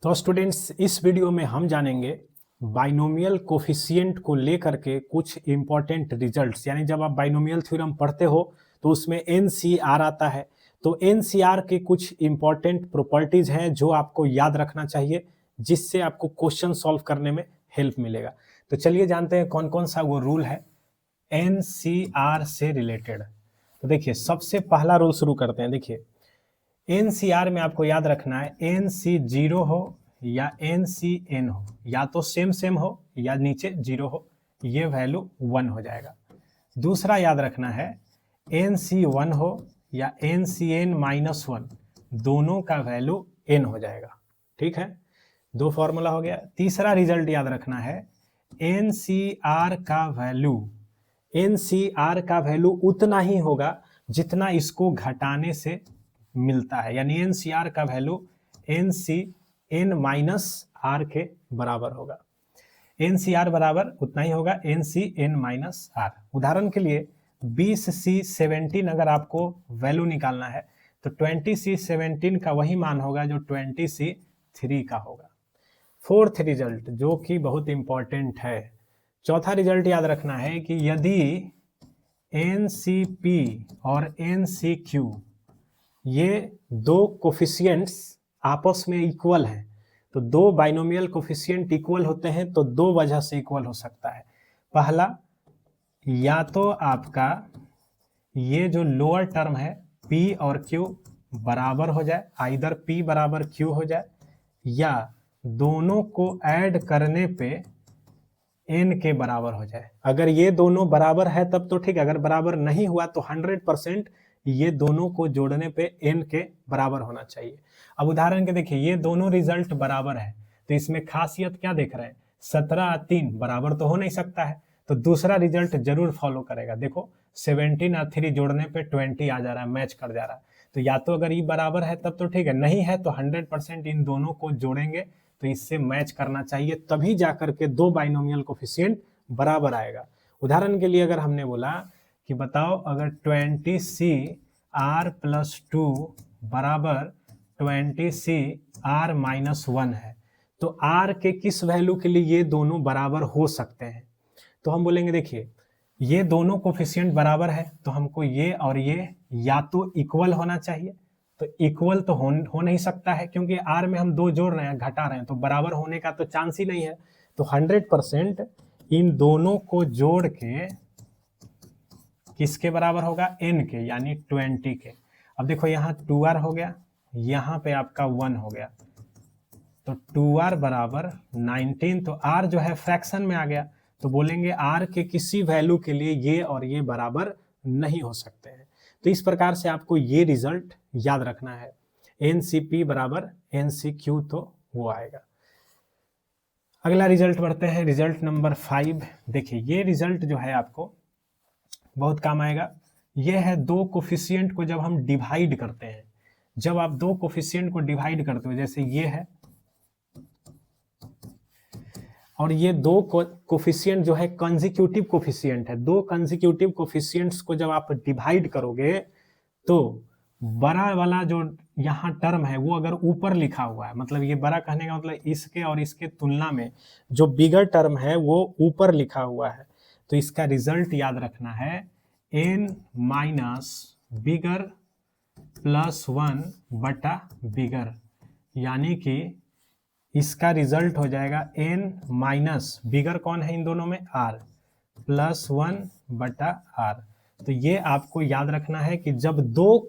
तो स्टूडेंट्स, इस वीडियो में हम जानेंगे बाइनोमियल कोफिशिएंट को लेकर के कुछ इंपॉर्टेंट रिजल्ट्स। यानी जब आप बाइनोमियल थ्योरम पढ़ते हो तो उसमें एनसीआर आता है, तो एनसीआर के कुछ इंपॉर्टेंट प्रॉपर्टीज हैं जो आपको याद रखना चाहिए, जिससे आपको क्वेश्चन सॉल्व करने में हेल्प मिलेगा। तो चलिए जानते हैं कौन कौन सा वो रूल है एनसीआर से रिलेटेड। तो देखिए, सबसे पहला रूल शुरू करते हैं। देखिए, एनसीआर में आपको याद रखना है एनसी जीरो हो या एनसीएन हो, या तो सेम सेम हो या नीचे जीरो हो, ये वैल्यू 1 हो जाएगा। दूसरा याद रखना है NC1 हो या NCN-1, दोनों का वैल्यू n हो जाएगा। ठीक है, दो फॉर्मूला हो गया। तीसरा रिजल्ट याद रखना है NCR का वैल्यू उतना ही होगा जितना इसको घटाने से मिलता है, यानी NCR का वैल्यू NCN-R के बराबर होगा। NCR बराबर उतना ही होगा NCN-R। उदाहरण के लिए 20C17 अगर आपको वैल्यू निकालना है तो 20C17 का वही मान होगा जो 20C3 का होगा। फोर्थ रिजल्ट जो कि बहुत इंपॉर्टेंट है, चौथा रिजल्ट याद रखना है कि यदि NCP और NCQ ये दो कोफिशिएंट्स आपस में इक्वल हैं, तो दो बाइनोमियल कोफिशिएंट इक्वल होते हैं तो दो वजह से इक्वल हो सकता है। पहला, या तो आपका ये जो लोअर टर्म है P और Q बराबर हो जाए, आइदर P बराबर Q हो जाए, या दोनों को ऐड करने पे n के बराबर हो जाए। अगर ये दोनों बराबर है तब तो ठीक है, अगर बराबर नहीं हुआ तो 100% ये दोनों को जोड़ने पे n के बराबर होना चाहिए। अब उदाहरण के देखिए, ये दोनों रिजल्ट बराबर है तो इसमें खासियत क्या देख रहे हैं, 17 और 3 बराबर तो हो नहीं सकता है, तो दूसरा रिजल्ट जरूर फॉलो करेगा। देखो 17 और 3 जोड़ने पे 20 आ जा रहा है, मैच कर जा रहा है। तो या तो अगर ये बराबर है तब तो ठीक है, नहीं है तो 100% इन दोनों को जोड़ेंगे तो इससे मैच करना चाहिए, तभी जाकर के दो बाइनोमियल कोफिशिएंट बराबर आएगा। उदाहरण के लिए अगर हमने बोला कि बताओ अगर 20CR+2 बराबर 20CR-1 है तो R के किस वैल्यू के लिए ये दोनों बराबर हो सकते हैं। तो हम बोलेंगे देखिए, ये दोनों कोफिशिएंट बराबर है तो हमको ये और ये या तो इक्वल होना चाहिए, तो इक्वल तो हो नहीं सकता है क्योंकि R में हम दो जोड़ रहे हैं, घटा रहे हैं, तो बराबर होने का तो चांस ही नहीं है। तो 100% इन दोनों को जोड़ के किसके बराबर होगा, n के, यानी 20 के। अब देखो यहाँ 2R हो गया, यहाँ पे आपका 1 हो गया, तो 2R बराबर 19, तो R जो है फ्रैक्शन में आ गया, तो बोलेंगे R के किसी वैल्यू के लिए ये और ये बराबर नहीं हो सकते हैं। तो इस प्रकार से आपको ये रिजल्ट याद रखना है, NCP बराबर NCQ, तो वो आएगा। अगला रिजल्ट बढ़ते हैं, रिजल्ट नंबर 5। देखिए, ये रिजल्ट जो है आपको बहुत काम आएगा। ये है दो कोफिशिएंट को जब हम डिवाइड करते हैं, जब आप दो कोफिशिएंट को डिवाइड करते हो, जैसे ये है और ये दो कोफिशिएंट जो है कंसेक्यूटिव कोफिशिएंट है, दो कंसेक्यूटिव कोफिशिएंट्स को जब आप डिवाइड करोगे तो बड़ा वाला जो यहाँ टर्म है वो अगर ऊपर लिखा हुआ है, मतलब ये बड़ा कहने का मतलब इसके और इसके तुलना में जो बिगर टर्म है वो ऊपर लिखा हुआ है, तो इसका रिजल्ट याद रखना है n माइनस बिगर प्लस 1 बटा बिगर, यानी कि इसका रिजल्ट हो जाएगा n माइनस बिगर कौन है इन दोनों में, r, प्लस 1 बटा r। तो ये आपको याद रखना है कि जब दो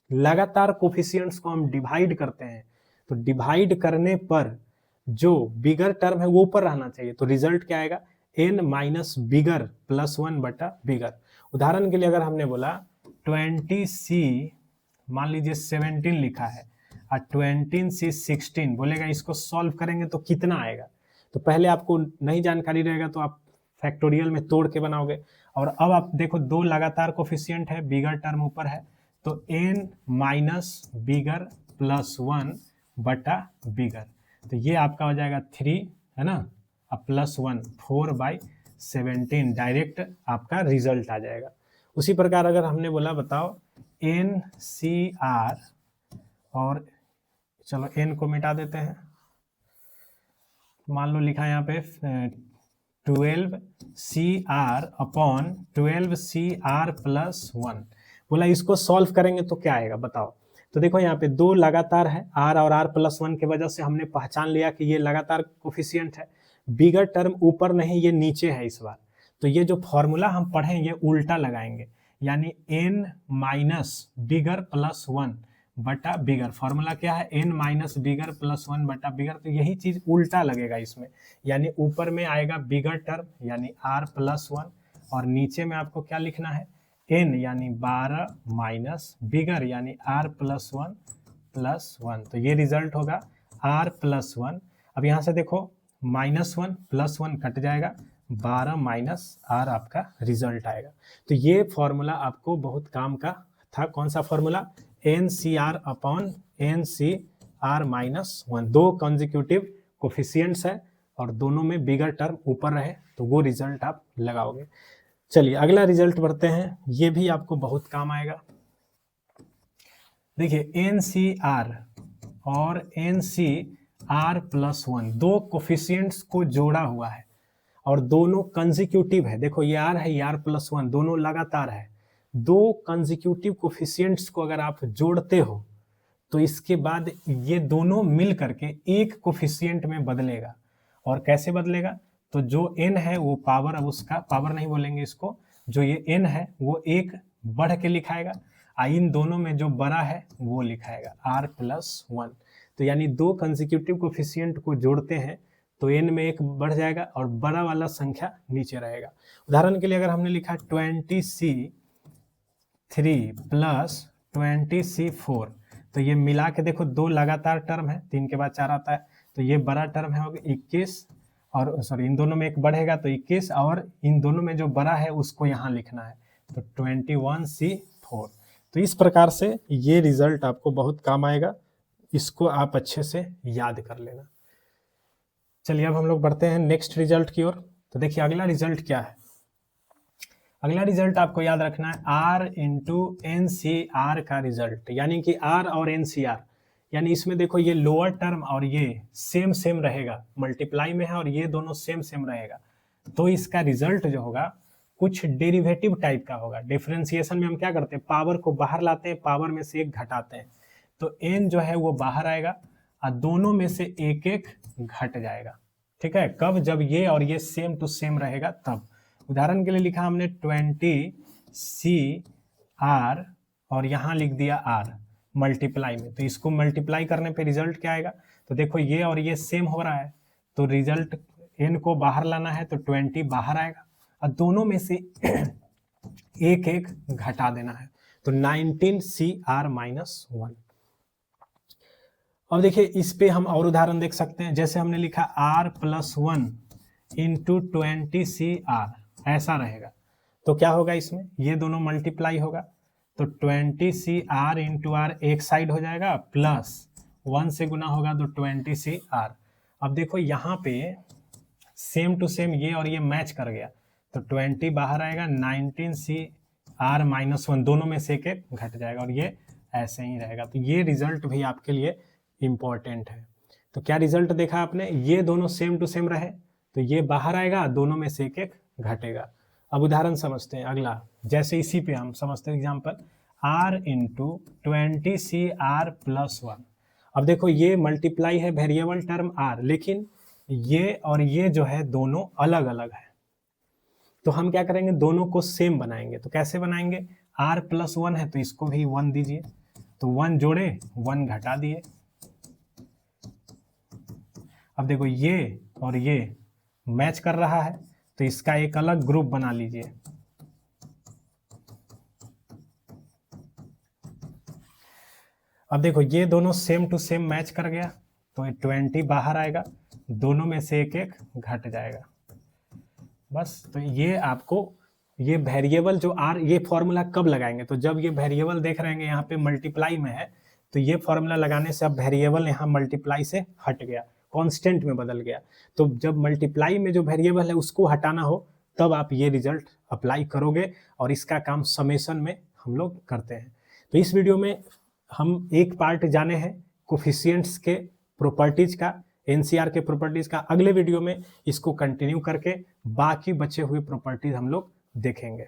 लगातार कोफिशिएंट्स को हम डिवाइड करते हैं तो डिवाइड करने पर जो बिगर टर्म है वो ऊपर रहना चाहिए, तो रिजल्ट क्या आएगा, n माइनस बिगर प्लस 1 बटा बिगर। उदाहरण के लिए अगर हमने बोला 20C मान लीजिए 17 लिखा है और 20C16 बोलेगा, इसको सॉल्व करेंगे तो कितना आएगा। तो पहले आपको नहीं जानकारी रहेगा तो आप फैक्टोरियल में तोड़ के बनाओगे, और अब आप देखो दो लगातार कोफिशिएंट है, बिगर टर्म ऊपर है, तो n माइनस बिगर प्लस 1 बटा बिगर, तो ये आपका हो जाएगा 3, है ना, अब प्लस 1 4/17, डायरेक्ट आपका रिजल्ट आ जाएगा। उसी प्रकार अगर हमने बोला बताओ NCR, और चलो n को मिटा देते हैं, मान लो लिखा है यहाँ पे 12CR अपॉन 12CR+1। बोला इसको सॉल्व करेंगे तो क्या आएगा बताओ। तो देखो यहाँ पे दो लगातार है, R और R+1 की वजह से हमने पहचान लिया कि ये लगातार कोफिशिएंट है। बिगर टर्म ऊपर नहीं, ये नीचे है इस बार। तो ये जो फॉर्मूला हम पढ़े ये उल्टा लगाएंगे, यानी n माइनस बिगर प्लस 1 बटा बिगर। फॉर्मूला क्या है, n माइनस बिगर प्लस 1 बटा बिगर। तो यही चीज उल्टा लगेगा इसमें, यानी ऊपर में आएगा बिगर टर्म यानी R+1 और नीचे में आपको क्या लिखना है, n यानी 12 माइनस बिगर यानी R+1+1। तो ये रिजल्ट होगा R+1। अब यहाँ से देखो -1 +1 कट जाएगा, 12 माइनस R आपका रिजल्ट आएगा। तो ये फॉर्मूला आपको बहुत काम का था। कौन सा फॉर्मूला, NCR अपॉन NCR-1। दो कंसेक्यूटिव कोफिशिएंट्स है और दोनों में बिगर टर्म ऊपर रहे तो वो रिजल्ट आप लगाओगे। चलिए अगला रिजल्ट बढ़ते हैं, ये भी आपको बहुत काम आएगा। देखिए NCR और NCR+1 दो कोफिशिएंट्स को जोड़ा हुआ है और दोनों कंसेक्यूटिव है। देखो ये R है, ये R+1, दोनों लगातार है। दो कंसेक्यूटिव कोफिशिएंट्स को अगर आप जोड़ते हो तो इसके बाद ये दोनों मिल करके एक कोफिशिएंट में बदलेगा। और कैसे बदलेगा, तो जो n है वो पावर, अब उसका पावर नहीं बोलेंगे इसको, जो ये n है वो एक बढ़ के लिखाएगा, इन दोनों में जो बड़ा है वो लिखाएगा R+1। तो यानी दो कंसेक्यूटिव कोफिशिएंट को जोड़ते हैं तो n में एक बढ़ जाएगा और बड़ा वाला संख्या नीचे रहेगा। उदाहरण के लिए अगर हमने लिखा 20C3 प्लस 20C4, तो ये मिला के देखो दो लगातार टर्म है, 3 के बाद 4 आता है, तो ये बड़ा टर्म है 21, और सॉरी इन दोनों में एक बढ़ेगा तो 21, और इन दोनों में जो बड़ा है उसको यहाँ लिखना है, तो 21C4। तो इस प्रकार से ये रिजल्ट आपको बहुत काम आएगा, इसको आप अच्छे से याद कर लेना। चलिए अब हम लोग बढ़ते हैं नेक्स्ट रिजल्ट की ओर। तो देखिए अगला रिजल्ट क्या है, अगला रिजल्ट आपको याद रखना है R इंटू NCR का रिजल्ट, यानी कि R और NCR, यानी इसमें देखो ये लोअर टर्म और ये सेम सेम रहेगा, मल्टीप्लाई में है और ये दोनों सेम सेम रहेगा, तो इसका रिजल्ट जो होगा कुछ डेरिवेटिव टाइप का होगा। डिफरेंशिएशन में हम क्या करते हैं, पावर को बाहर लाते हैं, पावर में से एक घटाते हैं, तो n जो है वो बाहर आएगा और दोनों में से एक एक घट जाएगा। ठीक है, कब, जब ये और ये सेम टू सेम रहेगा तब। उदाहरण के लिए लिखा हमने 20CR और यहाँ लिख दिया R मल्टीप्लाई में, तो इसको मल्टीप्लाई करने पे रिजल्ट क्या आएगा, तो देखो ये और ये सेम हो रहा है, तो रिजल्ट n को बाहर लाना है तो 20 बाहर आएगा और दोनों में से एक एक घटा देना है, तो 19CR-1। अब देखिए इस पे हम और उदाहरण देख सकते हैं, जैसे हमने लिखा R+1 इंटू 20CR, ऐसा रहेगा, तो क्या होगा इसमें, ये दोनों मल्टीप्लाई होगा, तो 20CR इंटू R एक साइड हो जाएगा, प्लस 1 से गुना होगा तो 20CR। अब देखो यहाँ पे सेम टू सेम ये और ये मैच कर गया, तो 20 बाहर आएगा, 19CR-1 दोनों में से एक घट जाएगा और ये ऐसे ही रहेगा। तो ये रिजल्ट भी आपके लिए इंपॉर्टेंट है। तो क्या रिजल्ट देखा आपने, ये दोनों सेम टू सेम रहे तो ये बाहर आएगा, दोनों में से एक एक घटेगा। अब उदाहरण समझते हैं अगला, जैसे इसी पे हम समझते हैं एग्जाम्पल, R इंटू 20CR+1। अब देखो ये मल्टीप्लाई है वेरिएबल टर्म R, लेकिन ये और ये जो है दोनों अलग अलग है, तो हम क्या करेंगे, दोनों को सेम बनाएंगे। तो कैसे बनाएंगे, R+1 है तो इसको भी 1 दीजिए, तो 1 जोड़े 1 घटा दिए। अब देखो ये और ये मैच कर रहा है तो इसका एक अलग ग्रुप बना लीजिए। अब देखो ये दोनों सेम टू सेम मैच कर गया तो 20 बाहर आएगा, दोनों में से एक एक घट जाएगा, बस। तो ये आपको ये वेरिएबल जो R, ये फॉर्मूला कब लगाएंगे, तो जब ये वेरिएबल देख रहे हैं यहाँ पे मल्टीप्लाई में है, तो ये फॉर्मूला लगाने से अब वेरिएबल यहाँ मल्टीप्लाई से हट गया, कांस्टेंट में बदल गया। तो जब मल्टीप्लाई में जो वेरिएबल है उसको हटाना हो तब आप ये रिजल्ट अप्लाई करोगे, और इसका काम समेशन में हम लोग करते हैं। तो इस वीडियो में हम एक पार्ट जाने हैं कोफिशिएंट्स के प्रॉपर्टीज का, एनसीआर के प्रॉपर्टीज का अगले वीडियो में इसको कंटिन्यू करके बाकी बचे हुए प्रॉपर्टीज हम लोग देखेंगे।